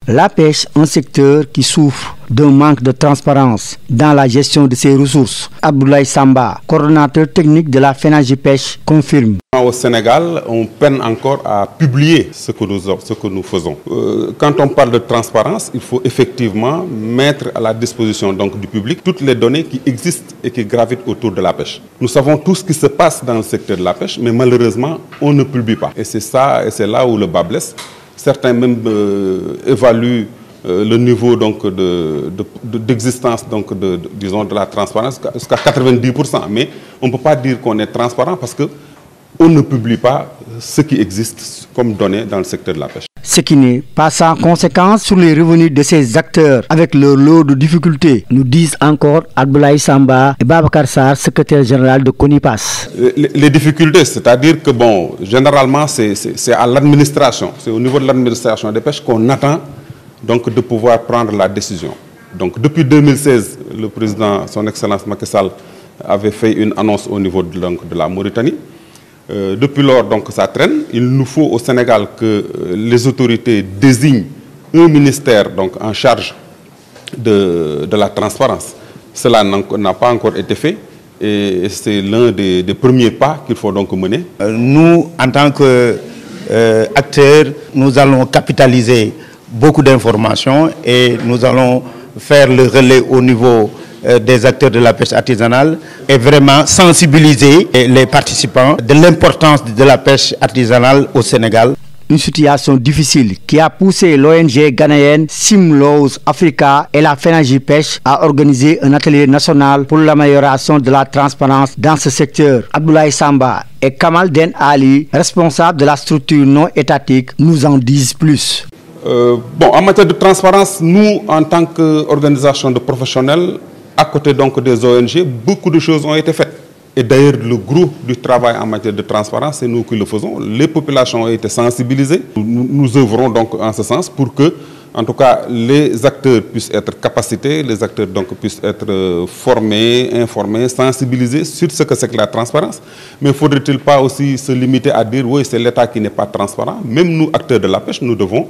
La pêche, un secteur qui souffre d'un manque de transparence dans la gestion de ses ressources. Abdoulaye Samba, coordonnateur technique de la FENAGIPES, confirme. Au Sénégal, on peine encore à publier ce que nous faisons. Quand on parle de transparence, il faut effectivement mettre à la disposition donc, du public toutes les données qui existent et qui gravitent autour de la pêche. Nous savons tout ce qui se passe dans le secteur de la pêche, mais malheureusement, on ne publie pas. Et c'est là où le bas blesse. Certains même évaluent le niveau d'existence disons de la transparence jusqu'à 90%. Mais on ne peut pas dire qu'on est transparent parce qu'on ne publie pas ce qui existe comme données dans le secteur de la pêche. Ce qui n'est pas sans conséquence sur les revenus de ces acteurs avec leur lot de difficultés, nous disent encore Abdoulaye Samba et Babacar Sarr, secrétaire général de CONIPAS. Les difficultés, c'est-à-dire que bon, généralement c'est à l'administration, c'est au niveau de l'administration des pêches qu'on attend donc de pouvoir prendre la décision. Donc depuis 2016, le président, son Excellence Macky Sall, avait fait une annonce au niveau de la Mauritanie. Depuis lors, donc, ça traîne. Il nous faut au Sénégal que les autorités désignent un ministère donc, en charge de la transparence. Cela n'a pas encore été fait et c'est l'un des premiers pas qu'il faut donc mener. Nous, en tant qu'acteurs, nous allons capitaliser beaucoup d'informations et nous allons faire le relais au niveau des acteurs de la pêche artisanale et vraiment sensibiliser les participants de l'importance de la pêche artisanale au Sénégal. Une situation difficile qui a poussé l'ONG ghanéenne Simlaws Africa et la FENAGIPES à organiser un atelier national pour l'amélioration de la transparence dans ce secteur. Abdoulaye Samba et Kamal Den Ali, responsables de la structure non étatique, nous en disent plus. En matière de transparence, nous, en tant qu'organisation de professionnels, à côté donc des ONG, beaucoup de choses ont été faites. Et d'ailleurs, le groupe du travail en matière de transparence, c'est nous qui le faisons. Les populations ont été sensibilisées. Nous œuvrons donc en ce sens pour que, en tout cas, les acteurs puissent être capacités, les acteurs donc puissent être formés, informés, sensibilisés sur ce que c'est que la transparence. Mais faudrait-il pas aussi se limiter à dire, oui, c'est l'État qui n'est pas transparent. Même nous, acteurs de la pêche, nous devons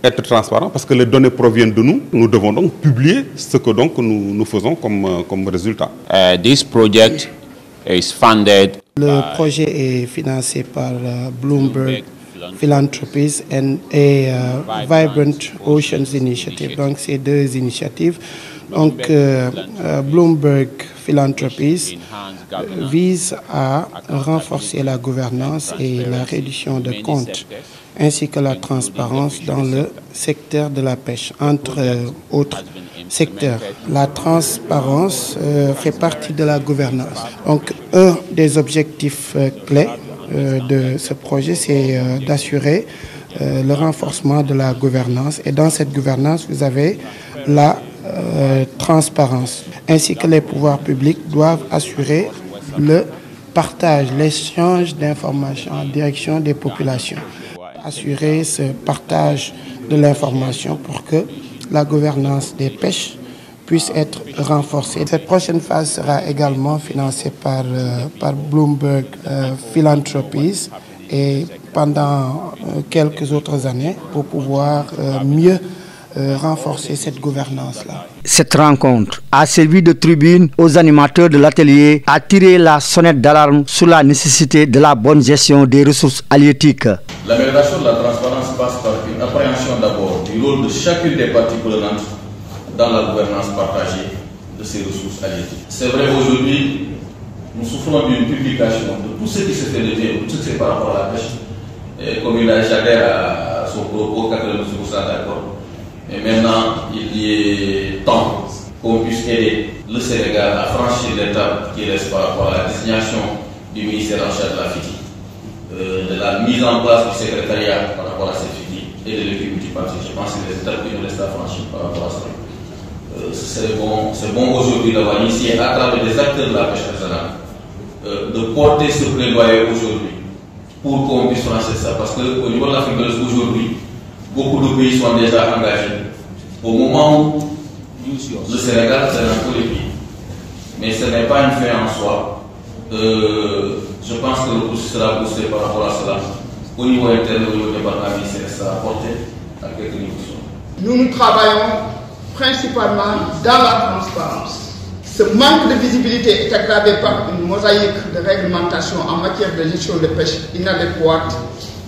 être transparents parce que les données proviennent de nous. Nous devons donc publier ce que donc nous faisons comme résultat. This project is funded. Le projet est financé par Bloomberg Philanthropies et Vibrant Oceans Initiative. Donc, ces deux initiatives. Donc, Bloomberg Philanthropies vise à renforcer la gouvernance et la réduction de comptes, ainsi que la transparence dans le secteur de la pêche, entre autres secteurs. La transparence fait partie de la gouvernance. Donc, un des objectifs clés de ce projet, c'est d'assurer le renforcement de la gouvernance. Et dans cette gouvernance, vous avez la transparence, ainsi que les pouvoirs publics doivent assurer le partage, l'échange d'informations en direction des populations. Assurer ce partage de l'information pour que la gouvernance des pêches puisse être renforcée. Cette prochaine phase sera également financée par Bloomberg Philanthropies et pendant quelques autres années pour pouvoir mieux renforcer cette gouvernance-là. Cette rencontre a servi de tribune aux animateurs de l'atelier à tirer la sonnette d'alarme sur la nécessité de la bonne gestion des ressources halieutiques. L'amélioration de la transparence passe par une appréhension d'abord du rôle de chacune des parties prenantes dans la gouvernance partagée de ces ressources halieutiques. C'est vrai, aujourd'hui, nous souffrons d'une publication de tout ce qui se fait de bien, tout ce qui se fait par rapport à la pêche. Et comme il a j'adhère à son propos, 92% d'accord. Et maintenant, il y est temps qu'on puisse aider le Sénégal à franchir l'étape qui reste par rapport à la désignation du ministère en charge de la FIDI, de la mise en place du secrétariat par rapport à cette FIDI et de l'équipe multipartite. Je pense que les étapes qui nous restent à franchir par rapport à ça. C'est bon aujourd'hui d'avoir initié à travers des acteurs de la pêche artisanale de porter ce plaidoyer aujourd'hui pour qu'on puisse franchir ça. Parce qu'au niveau de l'Afrique de l'Ouest aujourd'hui, beaucoup de pays sont déjà engagés. Au moment où le Sénégal, c'est un peu les pays. Mais ce n'est pas une fin en soi. Je pense que le processus sera poussé par rapport à cela. Au niveau interne, au niveau départemental, ça sera apporté à quelques niveaux. Nous travaillons principalement dans la transparence. Ce manque de visibilité est aggravé par une mosaïque de réglementation en matière de gestion de pêche inadéquate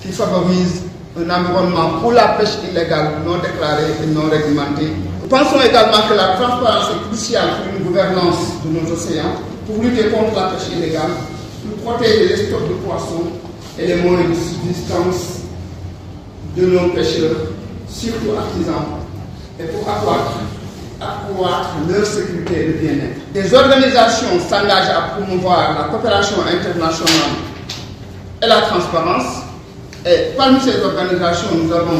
qui favorise un environnement pour la pêche illégale non déclarée et non réglementée. Nous pensons également que la transparence est cruciale pour une gouvernance de nos océans, pour lutter contre la pêche illégale, pour protéger les stocks de poissons et les moyens de subsistance de nos pêcheurs, surtout artisans, et pour accroître leur sécurité et le bien-être. Des organisations s'engagent à promouvoir la coopération internationale et la transparence. Et parmi ces organisations, nous avons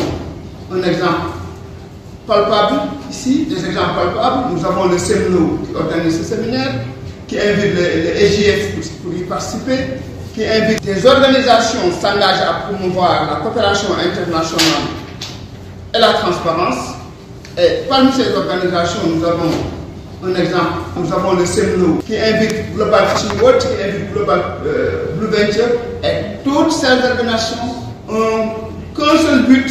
un exemple palpable ici, des exemples palpables. Nous avons le CEMLO qui organise ce séminaire, qui invite le EGF pour y participer, qui invite des organisations s'engagent à promouvoir la coopération internationale et la transparence. Et parmi ces organisations, nous avons un exemple. Nous avons le CEMLO qui invite Global Fishing Watch, qui invite Global Blue Venture. Et toutes ces organisations ont qu'un seul but,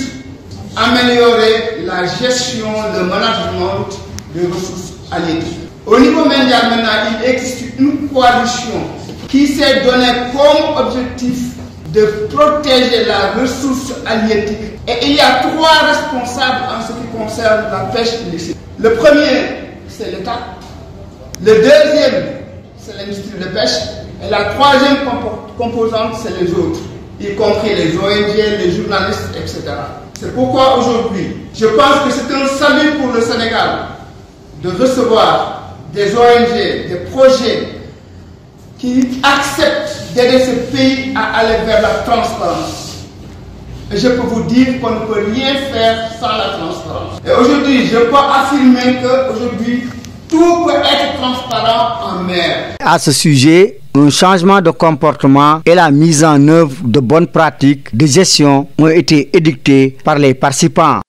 améliorer la gestion, le management des ressources halieutiques. Au niveau mondial maintenant, il existe une coalition qui s'est donné comme objectif de protéger la ressource halieutique. Et il y a 3 responsables en ce qui concerne la pêche illicite. Le premier, c'est l'État. Le deuxième, c'est l'industrie de pêche. Et la troisième composante, c'est les autres, y compris les ONG, les journalistes, etc. C'est pourquoi aujourd'hui, je pense que c'est un salut pour le Sénégal de recevoir des ONG, des projets qui acceptent d'aider ce pays à aller vers la transparence. Et je peux vous dire qu'on ne peut rien faire sans la transparence. Et aujourd'hui, je peux affirmer qu'aujourd'hui, tout peut être transparent en mer. À ce sujet, un changement de comportement et la mise en œuvre de bonnes pratiques de gestion ont été édictés par les participants.